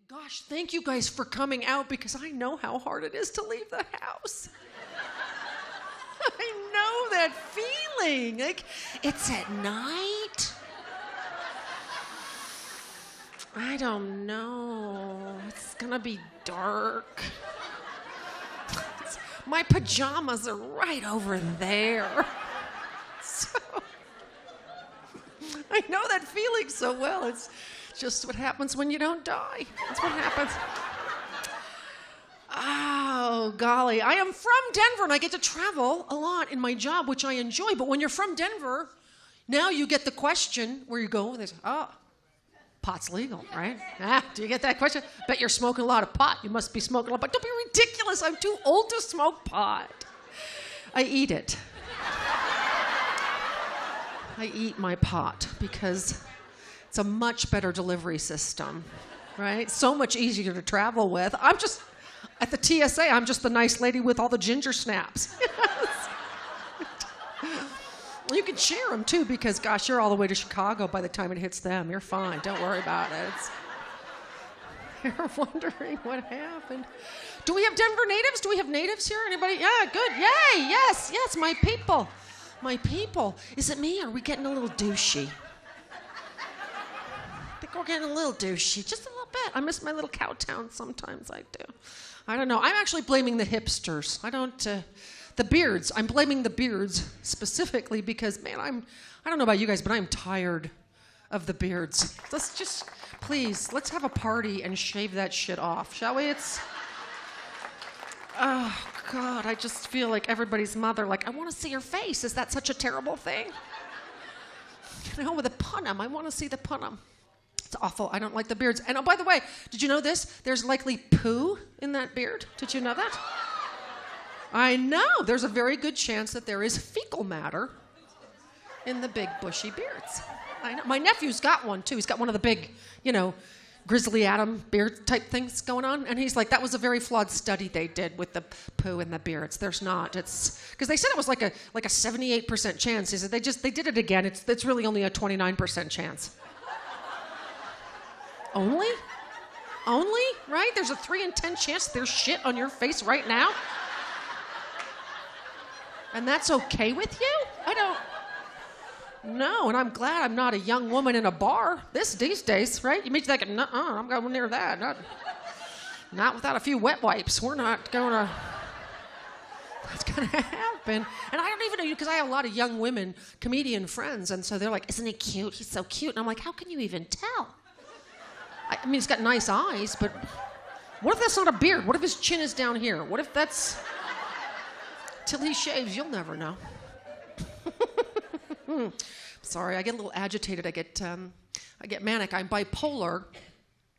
Gosh, thank you guys for coming out because I know how hard it is to leave the house. I know that feeling. Like, it's at night. I don't know. It's gonna be dark. My pajamas are right over there. So, I know that feeling so well. It's just what happens when you don't die. That's what happens. Oh, golly. I am from Denver, and I get to travel a lot in my job, which I enjoy. But when you're from Denver, now you get the question where you go, and they say, oh, pot's legal, right? Do you get that question? Bet you're smoking a lot of pot. You must be smoking a lot of pot. Don't be ridiculous. I'm too old to smoke pot. I eat it. I eat my pot because it's a much better delivery system, right? So much easier to travel with. I'm just, at the TSA, I'm just the nice lady with all the ginger snaps. You can share them, too, because, gosh, you're all the way to Chicago by the time it hits them. You're fine. Don't worry about it. You're wondering what happened. Do we have Denver natives? Do we have natives here? Anybody? Yeah, good. Yay. Yes, my people. My people. Is it me, or are we getting a little douchey? I think we're getting a little douchey. Just a little bit. I miss my little cow town sometimes. I do. I don't know. I'm actually blaming the hipsters. The beards. I'm blaming the beards specifically because, man, I don't know about you guys, but I'm tired of the beards. Let's just, please, let's have a party and shave that shit off, shall we? Oh, God, I just feel like everybody's mother, like, I want to see your face. Is that such a terrible thing? You know, with a punum. I want to see the punum. It's awful. I don't like the beards. And, oh, by the way, did you know this? There's likely poo in that beard. Did you know that? I know. There's a very good chance that there is fecal matter in the big bushy beards. I know. My nephew's got one, too. He's got one of the big, Grizzly Adam beard type things going on. And he's like, that was a very flawed study they did with the poo and the beards. There's not. It's because they said it was like a 78% chance. He said they did it again. It's really only a 29% chance. Only? Right? There's a 3 in 10 chance there's shit on your face right now? And that's okay with you? I don't know, and I'm glad I'm not a young woman in a bar these days, right? You may be thinking, nuh-uh, I'm going near that. Not without a few wet wipes. We're not going to... That's going to happen. And I don't even know, because I have a lot of young women, comedian friends, and so they're like, isn't he cute? He's so cute. And I'm like, how can you even tell? I mean, he's got nice eyes, but what if that's not a beard? What if his chin is down here? What if that's... Till he shaves, you'll never know. Sorry, I get a little agitated. I get manic. I'm bipolar,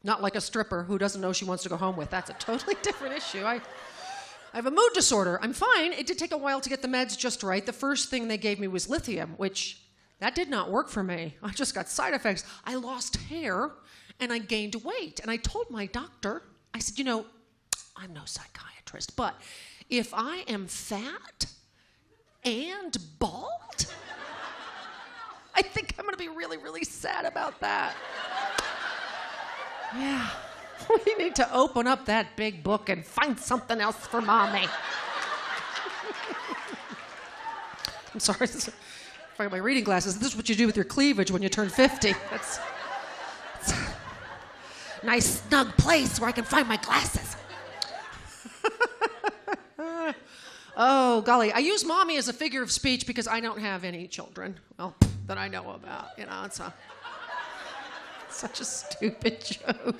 not like a stripper who doesn't know she wants to go home with. That's a totally different issue. I have a mood disorder. I'm fine. It did take a while to get the meds just right. The first thing they gave me was lithium, which that did not work for me. I just got side effects. I lost hair and I gained weight. And I told my doctor, I said, I'm no psychiatrist, but if I am fat and bald, I think I'm going to be really, really sad about that. Yeah. We need to open up that big book and find something else for Mommy. I'm sorry. If I got my reading glasses, this is what you do with your cleavage when you turn 50. It's a nice, snug place where I can find my glasses. Oh, golly. I use Mommy as a figure of speech because I don't have any children, well, that I know about. It's such a stupid joke.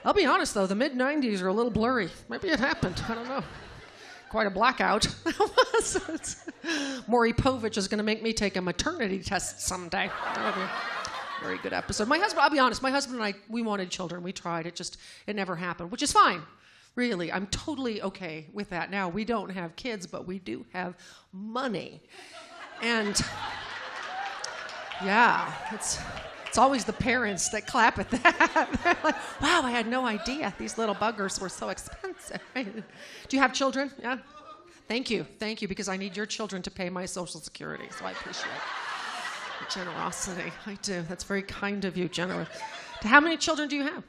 I'll be honest, though. The mid-'90s are a little blurry. Maybe it happened. I don't know. Quite a blackout. Maury Povich is going to make me take a maternity test someday. That'll be a very good episode. My husband, I'll be honest, my husband and I, we wanted children. We tried. It never happened, which is fine. Really, I'm totally okay with that. Now, we don't have kids, but we do have money. And, yeah, it's always the parents that clap at that. They're like, wow, I had no idea these little buggers were so expensive. Do you have children? Yeah? Thank you, because I need your children to pay my Social Security, so I appreciate the generosity. I do. That's very kind of you, generous. How many children do you have?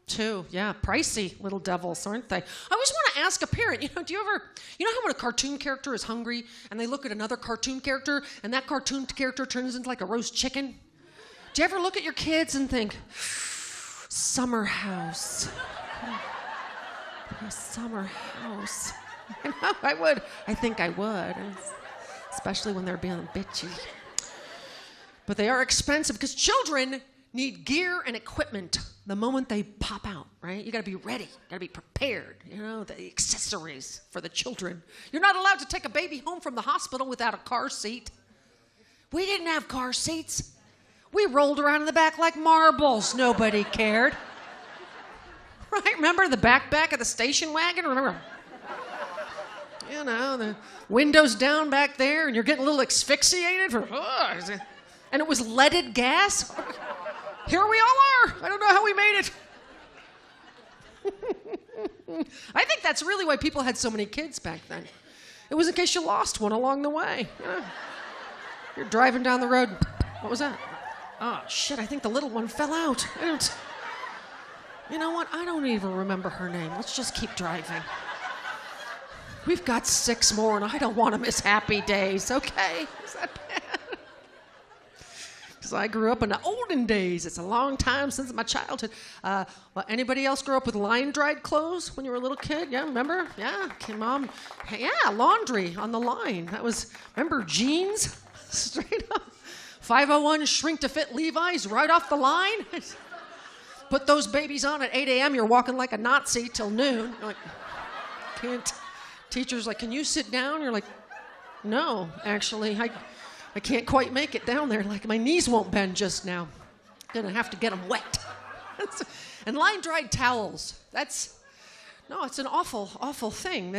2, yeah, pricey little devils, aren't they? I always want to ask a parent, do you ever, how when a cartoon character is hungry and they look at another cartoon character and that cartoon character turns into like a roast chicken? Do you ever look at your kids and think, summer house? A summer house. I would. I think I would, especially when they're being bitchy. But they are expensive because children need gear and equipment the moment they pop out, right? You got to be ready. You got to be prepared, the accessories for the children. You're not allowed to take a baby home from the hospital without a car seat. We didn't have car seats. We rolled around in the back like marbles. Nobody cared. Right? Remember the back of the station wagon? Remember? The windows down back there, and you're getting a little asphyxiated and it was leaded gas. Here we all are. I don't know how we made it. I think that's really why people had so many kids back then. It was in case you lost one along the way. You're driving down the road. What was that? Oh, shit, I think the little one fell out. You know what? I don't even remember her name. Let's just keep driving. We've got 6 more, and I don't want to miss Happy Days, okay? Is that bad? Because I grew up in the olden days. It's a long time since my childhood. Anybody else grow up with line-dried clothes when you were a little kid? Yeah, remember? Yeah, Mom. Yeah, laundry on the line. That was, remember jeans? Straight up. 501 shrink to fit Levi's right off the line. Put those babies on at 8 a.m. You're walking like a Nazi till noon. You're like, can't. Teacher's like, can you sit down? You're like, no, actually, I can't quite make it down there. Like, my knees won't bend just now. Gonna have to get them wet. And line-dried towels. It's an awful, awful thing.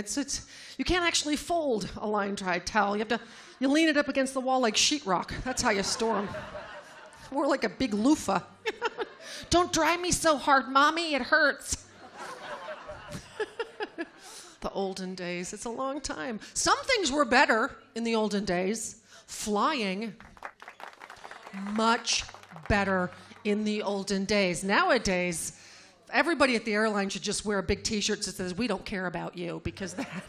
You can't actually fold a line-dried towel. You lean it up against the wall like sheetrock. That's how you store them. More like a big loofah. Don't dry me so hard, Mommy, it hurts. The olden days, it's a long time. Some things were better in the olden days. Flying, much better in the olden days. Nowadays, everybody at the airline should just wear a big t-shirt that says, we don't care about you, because that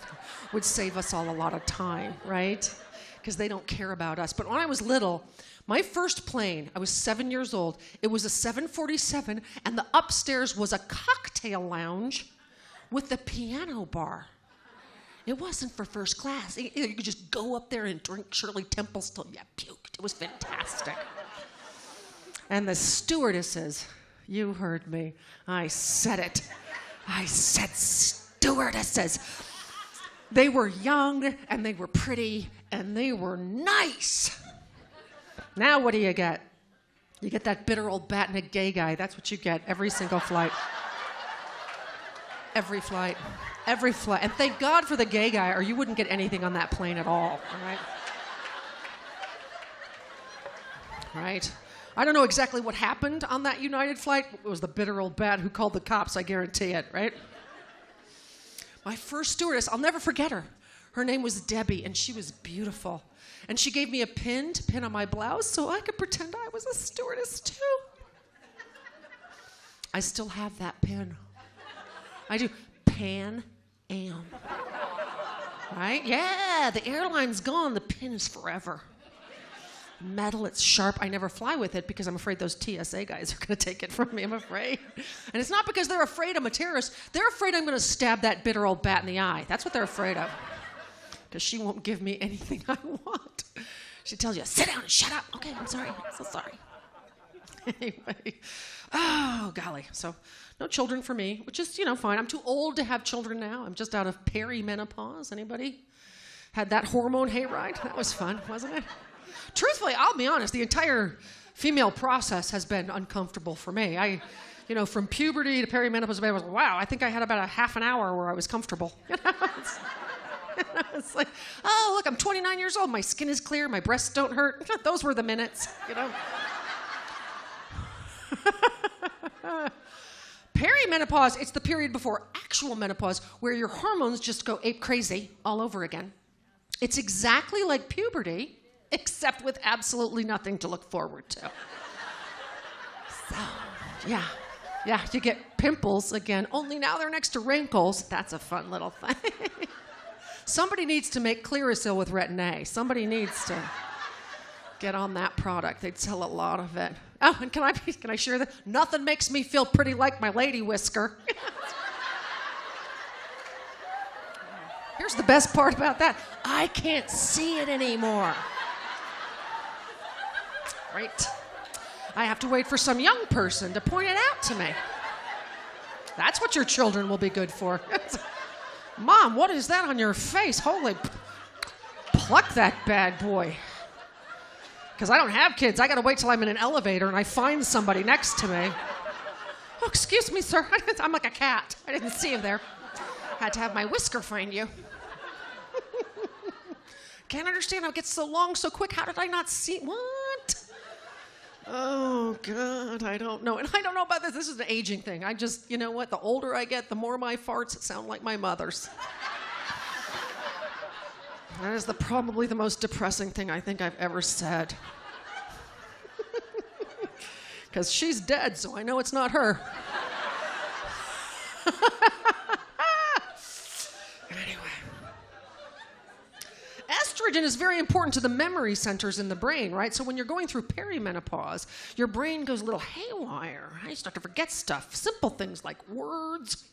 would save us all a lot of time, right? Because they don't care about us. But when I was little, my first plane, I was 7 years old, it was a 747, and the upstairs was a cocktail lounge with a piano bar. It wasn't for first class. You could just go up there and drink Shirley Temple's till you puked. It was fantastic. And the stewardesses, you heard me. I said it. I said stewardesses. They were young, and they were pretty, and they were nice. Now what do you get? You get that bitter old bat and a gay guy. That's what you get every single flight. Every flight. Every flight. And thank God for the gay guy, or you wouldn't get anything on that plane at all right? Right? I don't know exactly what happened on that United flight. It was the bitter old bat who called the cops, I guarantee it, right? My first stewardess, I'll never forget her. Her name was Debbie, and she was beautiful. And she gave me a pin to pin on my blouse so I could pretend I was a stewardess too. I still have that pin. I do. Pan Am. Right? Yeah, the airline's gone. The pin is forever. Metal, it's sharp. I never fly with it because I'm afraid those TSA guys are going to take it from me. I'm afraid. And it's not because they're afraid I'm a terrorist. They're afraid I'm going to stab that bitter old bat in the eye. That's what they're afraid of. Because she won't give me anything I want. She tells you, sit down and shut up. Okay, I'm sorry. I'm so sorry. Anyway. Oh, golly. So no children for me, which is, fine. I'm too old to have children now. I'm just out of perimenopause. Anybody had that hormone hayride? That was fun, wasn't it? Truthfully, I'll be honest, the entire female process has been uncomfortable for me. From puberty to perimenopause, I was, wow, I think I had about a half an hour where I was comfortable. It's like, oh, look, I'm 29 years old. My skin is clear. My breasts don't hurt. Those were the minutes, Perimenopause, it's the period before actual menopause where your hormones just go ape crazy all over again. It's exactly like puberty, except with absolutely nothing to look forward to. So, yeah. Yeah, you get pimples again, only now they're next to wrinkles. That's a fun little thing. Somebody needs to make Clearasil with Retin-A. Somebody needs to get on that product. They'd sell a lot of it. Oh, and can I share that? Nothing makes me feel pretty like my lady whisker. Here's the best part about that. I can't see it anymore. Right? I have to wait for some young person to point it out to me. That's what your children will be good for. Mom, what is that on your face? Holy, pluck that bad boy. Because I don't have kids. I got to wait till I'm in an elevator and I find somebody next to me. Oh, excuse me, sir. I'm like a cat. I didn't see him there. Had to have my whisker find you. Can't understand how it gets so long so quick. How did I not see? What? Oh, God, I don't know. And I don't know about this. This is an aging thing. I just, you know what? The older I get, the more my farts sound like my mother's. That is probably the most depressing thing I think I've ever said. Because she's dead, so I know it's not her. Anyway. Estrogen is very important to the memory centers in the brain, right? So when you're going through perimenopause, your brain goes a little haywire. You start to forget stuff. Simple things like words.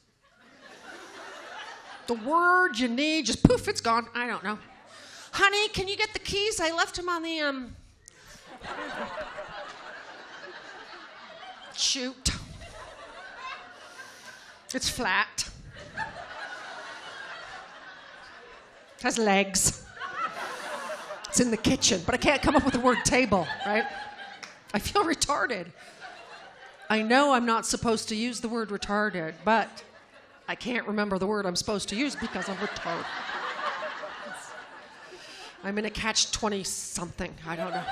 The word you need, just poof, it's gone. I don't know. Honey, can you get the keys? I left them on the, Shoot. It's flat. It has legs. It's in the kitchen, but I can't come up with the word table, right? I feel retarded. I know I'm not supposed to use the word retarded, but I can't remember the word I'm supposed to use because I'm retarded. I'm in a catch-20-something. I don't know.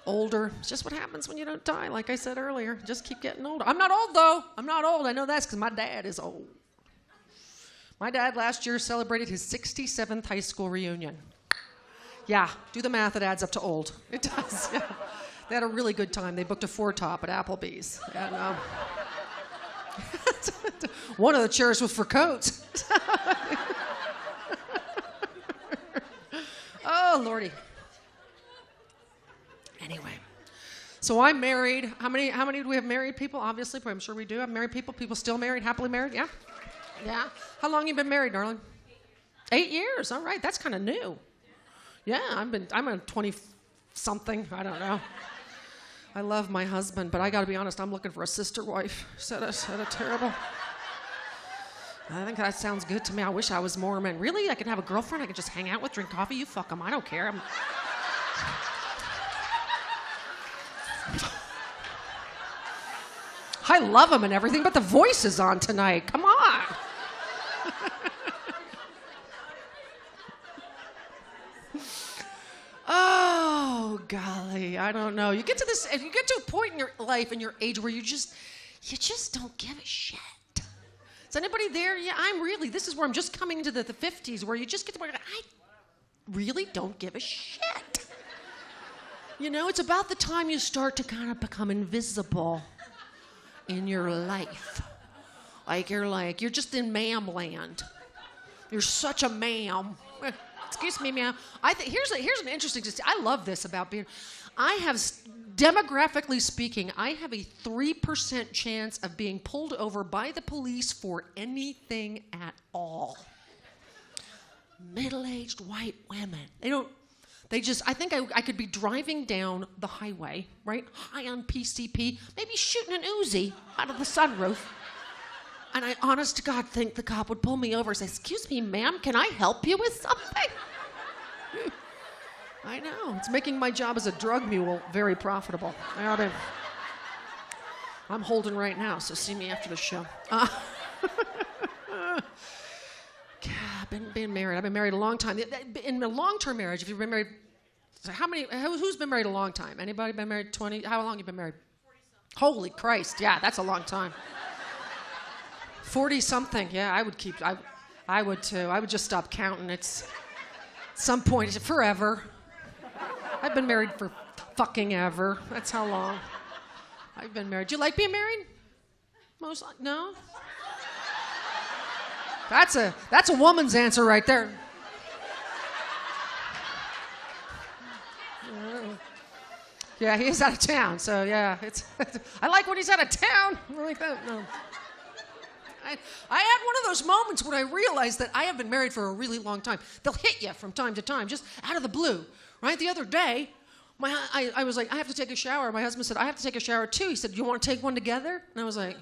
Older. It's just what happens when you don't die, like I said earlier. Just keep getting older. I'm not old, though. I'm not old. I know that's because my dad is old. My dad last year celebrated his 67th high school reunion. Yeah, do the math. It adds up to old. It does. Yeah. They had a really good time. They booked a four-top at Applebee's. And, one of the chairs was for coats. Oh, Lordy. Anyway, so I'm married. How many do we have married people? Obviously, I'm sure we do have married people. People still married, happily married? Yeah? Yeah. How long you been married, darling? 8 years. All right, that's kind of new. Yeah, I'm a 20-something. I don't know. I love my husband, but I got to be honest, I'm looking for a sister wife. Said a terrible. I think that sounds good to me. I wish I was Mormon. Really? I could have a girlfriend I could just hang out with, drink coffee? You fuck them. I don't care. I love them and everything, but the voice is on tonight. Come on. Oh, golly. I don't know. You get to a point in your life and your age where you just don't give a shit. Is anybody there? Yeah, this is where I'm just coming into the 50s where you just get to where I really don't give a shit. You know, it's about the time you start to kind of become invisible in your life. You're just in ma'am land. You're such a ma'am. Excuse me, ma'am. Here's an interesting, I love this about being, demographically speaking, I have a 3% chance of being pulled over by the police for anything at all. Middle-aged white women. I think I could be driving down the highway, right, high on PCP, maybe shooting an Uzi out of the sunroof. And I, honest to God, think the cop would pull me over and say, "Excuse me, ma'am, can I help you with something?" I know. It's making my job as a drug mule very profitable. I'm holding right now, so see me after the show. I've been married. I've been married a long time. In a long-term marriage, if you've been married, who's been married a long time? Anybody been married 20? How long have you been married? 40-something. Holy Christ, yeah, that's a long time. 40-something, yeah, I would too. I would just stop counting. It's, at some point, forever. I've been married for fucking ever. That's how long. I've been married. Do you like being married? No? That's a woman's answer right there. Yeah, he is out of town, so yeah, I like when he's out of town. I like that. No. I had one of those moments when I realized that I have been married for a really long time. They'll hit you from time to time, just out of the blue, right? The other day, I was like, I have to take a shower. My husband said, I have to take a shower too. He said, you want to take one together? And I was like,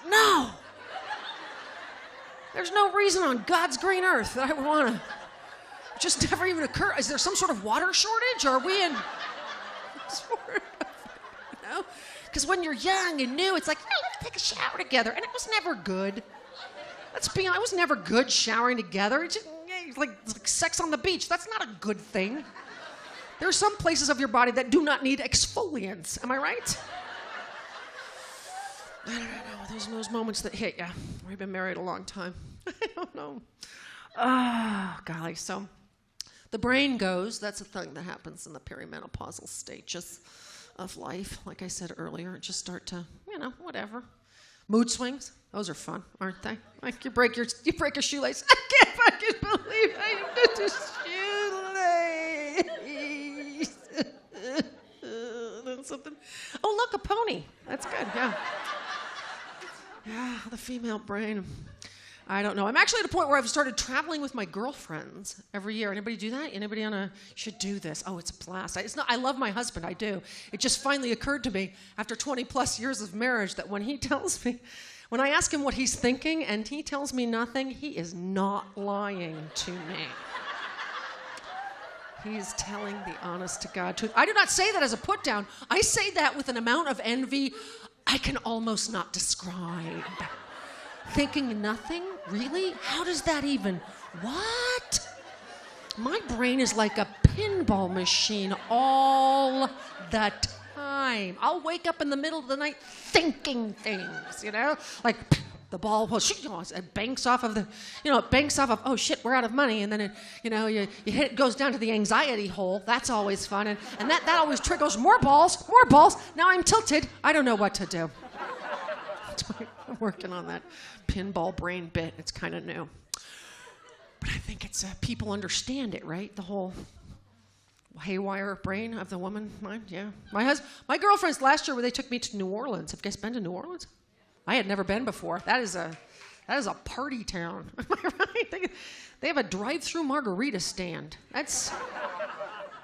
no. There's no reason on God's green earth that I would want to. Just never even occur. Is there some sort of water shortage? Or are we in Because when you're young and new, it's like, no, let's take a shower together. And it was never good. Let's be honest, it was never good showering together. It's like sex on the beach. That's not a good thing. There are some places of your body that do not need exfoliants. Am I right? I don't know. Those moments that hit you. We've been married a long time. I don't know. Oh, golly. So the brain goes. That's a thing that happens in the perimenopausal stages of life. Like I said earlier, just start to, whatever. Mood swings. Those are fun, aren't they? Like you break your shoelace. I can't fucking believe I did this shoelace. That's something. Oh, look, a pony. That's good. Yeah. Yeah, the female brain. I don't know. I'm actually at a point where I've started traveling with my girlfriends every year. Anybody do that? Anybody should do this? Oh, it's a blast. I love my husband. I do. It just finally occurred to me after 20 plus years of marriage that when I ask him what he's thinking and he tells me nothing, he is not lying to me. He's telling the honest to God truth. I do not say that as a put down. I say that with an amount of envy I can almost not describe. Thinking nothing? Really? How does that even? What? My brain is like a pinball machine all the time. I'll wake up in the middle of the night thinking things, like the ball, it banks off of oh shit, we're out of money, and then it, you hit it, goes down to the anxiety hole. That's always fun, and that always triggers more balls. Now I'm tilted. I don't know what to do. I'm working on that pinball brain bit. It's kind of new. But I think it's people understand it, right? The whole haywire brain of the woman mind, yeah. My girlfriends last year, where they took me to New Orleans. Have you guys been to New Orleans? I had never been before. That is a party town. Am I right? They have a drive-through margarita stand. Is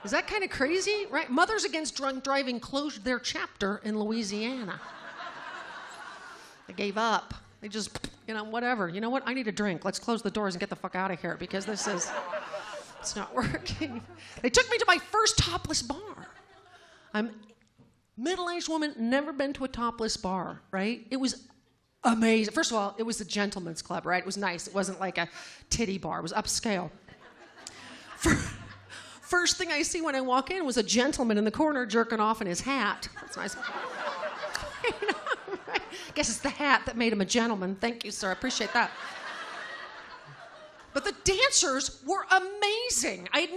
that kind of crazy, right? Mothers Against Drunk Driving closed their chapter in Louisiana. They gave up. They just, whatever. You know what? I need a drink. Let's close the doors and get the fuck out of here because it's not working. They took me to my first topless bar. I'm a middle-aged woman, never been to a topless bar, right? It was amazing. First of all, it was a gentleman's club, right? It was nice. It wasn't like a titty bar. It was upscale. First thing I see when I walk in was a gentleman in the corner jerking off in his hat. That's nice. I guess it's the hat that made him a gentleman. Thank you, sir. I appreciate that. But the dancers were amazing. I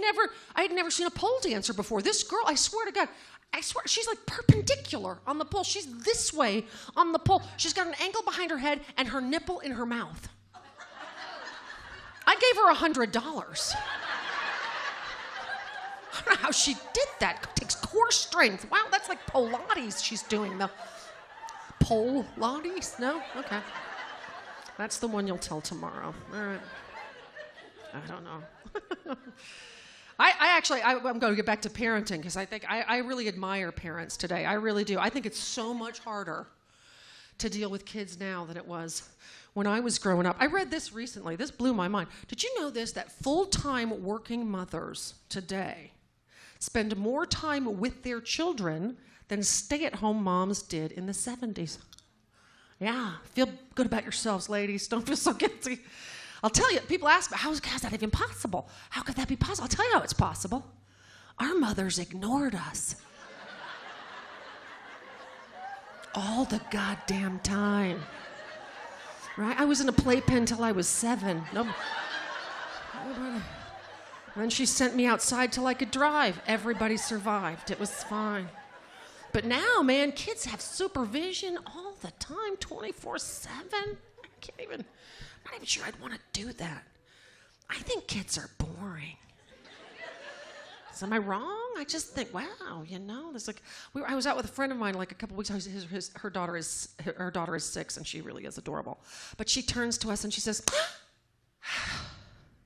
had never seen a pole dancer before. This girl, I swear to God, she's like perpendicular on the pole. She's this way on the pole. She's got an angle behind her head and her nipple in her mouth. I gave her $100. I don't know how she did that. It takes core strength. Wow, that's like Pilates she's doing. The Pilates? No? Okay. That's the one you'll tell tomorrow. All right. I don't know. I'm going to get back to parenting because I think I really admire parents today. I really do. I think it's so much harder to deal with kids now than it was when I was growing up. I read this recently. This blew my mind. Did you know this, that full-time working mothers today spend more time with their children than stay-at-home moms did in the 70s? Yeah, feel good about yourselves, ladies. Don't feel so guilty. I'll tell you, people ask me, how's that even possible? How could that be possible? I'll tell you how it's possible. Our mothers ignored us. All the goddamn time. Right? I was in a playpen till I was 7. And then she sent me outside till I could drive. Everybody survived. It was fine. But now, man, kids have supervision all the time, 24/7. I'm not even sure I'd want to do that. I think kids are boring. So am I wrong? I just think, wow, there's like, I was out with a friend of mine like a couple weeks ago. Her daughter is 6, and she really is adorable. But she turns to us and she says,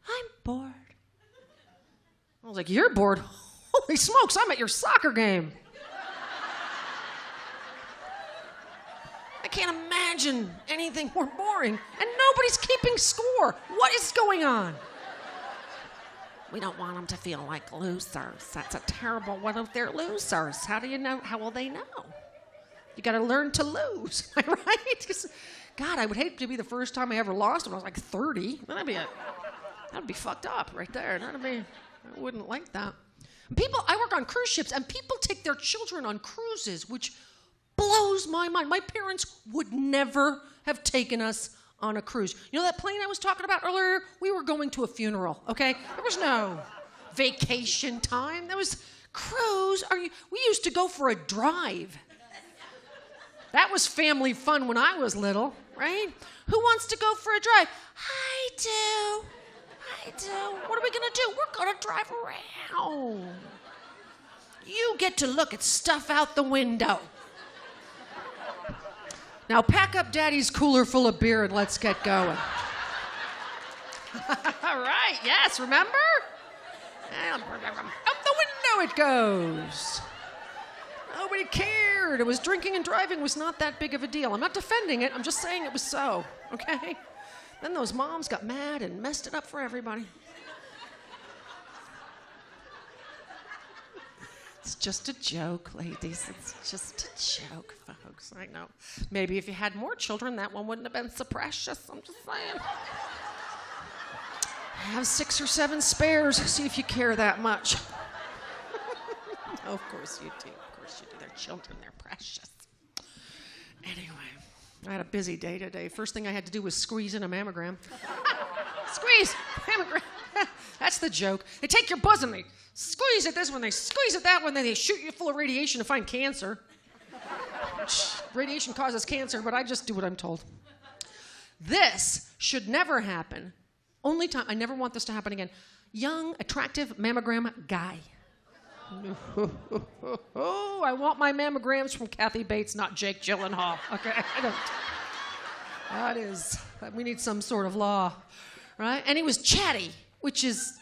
I'm bored. I was like, you're bored? Holy smokes, I'm at your soccer game. I can't imagine anything more boring, and nobody's keeping score. What is going on? We don't want them to feel like losers. That's a terrible, what if they're losers? How do you know? How will they know? You got to learn to lose, right? God, I would hate to be the first time I ever lost when I was like 30. That'd be fucked up right there. I wouldn't like that. I work on cruise ships, and people take their children on cruises, which blows my mind. My parents would never have taken us on a cruise. You know that plane I was talking about earlier? We were going to a funeral, okay? There was no vacation time. There was cruise. We used to go for a drive. That was family fun when I was little, right? Who wants to go for a drive? I do. What are we going to do? We're going to drive around. You get to look at stuff out the window. Now pack up Daddy's cooler full of beer and let's get going. All right, yes, remember? Out the window it goes. Nobody cared. Drinking and driving was not that big of a deal. I'm not defending it. I'm just saying it was so, okay? Then those moms got mad and messed it up for everybody. It's just a joke, ladies. It's just a joke, folks. I know. Maybe if you had more children, that one wouldn't have been so precious. I'm just saying. Have 6 or 7 spares. See if you care that much. Of course you do. Of course you do. They're children. They're precious. Anyway, I had a busy day today. First thing I had to do was squeeze in a mammogram. Squeeze! Mammogram. That's the joke. They take your bosom, they squeeze it this one, they squeeze it that one, then they shoot you full of radiation to find cancer. Radiation causes cancer, but I just do what I'm told. This should never happen. Only time, I never want this to happen again. Young, attractive mammogram guy. Oh, I want my mammograms from Kathy Bates, not Jake Gyllenhaal. Okay, I don't. We need some sort of law, right? And he was chatty, which is,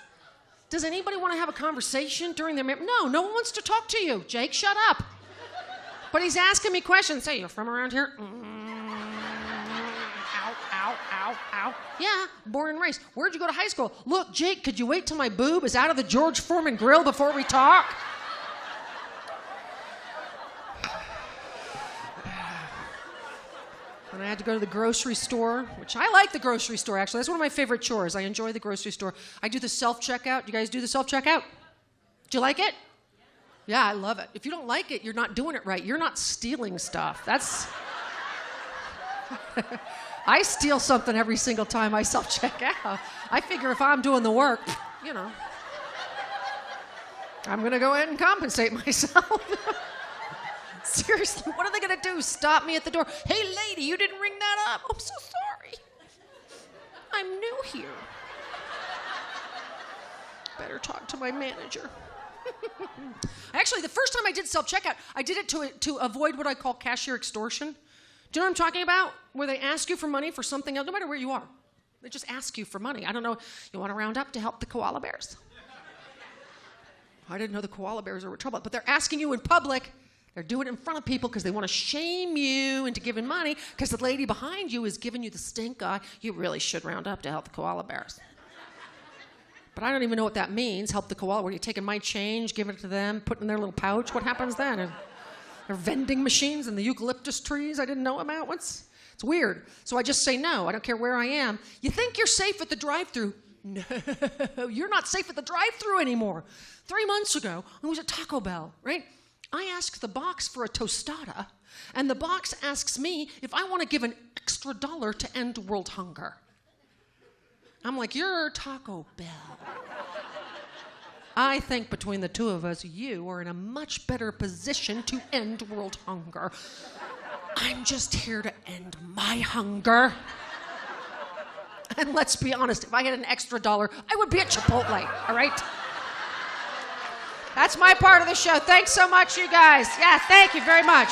does anybody want to have a conversation during their No one wants to talk to you. Jake, shut up. But he's asking me questions. Hey, you're from around here? Ow. Yeah, born and raised. Where'd you go to high school? Look, Jake, could you wait till my boob is out of the George Foreman grill before we talk? And I had to go to the grocery store, which I like the grocery store, actually. That's one of my favorite chores. I enjoy the grocery store. I do the self-checkout. You guys do the self-checkout? Do you like it? Yeah, I love it. If you don't like it, you're not doing it right. You're not stealing stuff. That's... I steal something every single time I self-check out. I figure if I'm doing the work, I'm going to go ahead and compensate myself. Seriously, what are they going to do? Stop me at the door? Hey, lady, you didn't ring that up. I'm so sorry. I'm new here. Better talk to my manager. Actually, the first time I did self-checkout, I did it to avoid what I call cashier extortion. Do you know what I'm talking about? Where they ask you for money for something else, no matter where you are. They just ask you for money. I don't know, you want to round up to help the koala bears? I didn't know the koala bears were in trouble, but they're asking you in public. They're doing it in front of people because they want to shame you into giving money because the lady behind you is giving you the stink eye. You really should round up to help the koala bears. But I don't even know what that means, help the koala. Were you taking my change, giving it to them, put it in their little pouch? What happens then? There are vending machines and the eucalyptus trees I didn't know about. It's weird. So I just say no. I don't care where I am. You think you're safe at the drive-thru? No, you're not safe at the drive-thru anymore. 3 months ago, I was at Taco Bell, right? I asked the box for a tostada, and the box asks me if I want to give an extra $1 to end world hunger. I'm like, you're Taco Bell. I think between the two of us, you are in a much better position to end world hunger. I'm just here to end my hunger. And let's be honest, if I had an extra $1, I would be at Chipotle, all right? That's my part of the show. Thanks so much, you guys. Yeah, thank you very much.